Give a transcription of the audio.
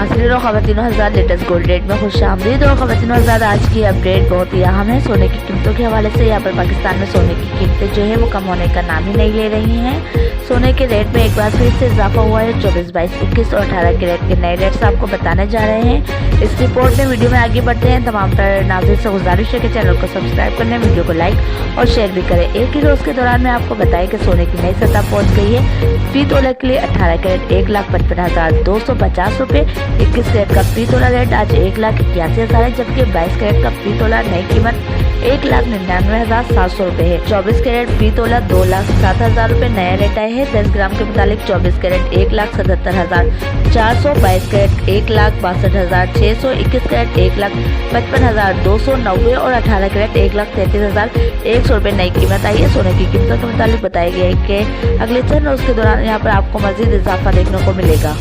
नाज़रीन और ख़वातीनो हज़रात, latest gold rate में खुशामदीद। और ख़वातीनो हज़रात, आज की अपडेट बहुत ही अहम है। सोने की कीमतों के हवाले से यहाँ पर पाकिस्तान में सोने की कीमतें जो है वो कम होने का नाम ही नहीं ले रही हैं। सोने के रेट में एक बार फिर से इजाफा हुआ है। 24, 22, 21 और 18 कैरेट के नए रेट्स आपको बताने जा रहे हैं। इस रिपोर्ट में वीडियो में आगे बढ़ते हैं। तमाम नाज़रीन से गुजारिश है कि चैनल को सब्सक्राइब करने, वीडियो को लाइक और शेयर भी करें। एक ही रोज़ के दौरान में आपको बताएं कि सोने की नई सतह पहुँच गई है। फी तोला के लिए 18 कैरेट 1,55,250 रुपये, 21 कैरेट का फी तोला रेट आज 1,81,000 है, जबकि 22 कैरेट का फी तोला नई कीमत 1,99,700 रुपये है। 24 कैरेट फी तोला 2,07,000 रुपये नया रेट आए हैं। 10 ग्राम के मुताबिक 24 कैरेट 1,77,400, 22 कैरेट 1,62,600, 21 कैरेट 1,55,290 और 18 कैरेट 1,33,100 रुपये नई कीमत आई है। सोने की कीमतों के मुताबिक बताया गया है कि अगले 4 रोज के दौरान यहाँ पर आपको मजीद इजाफा देखने को मिलेगा।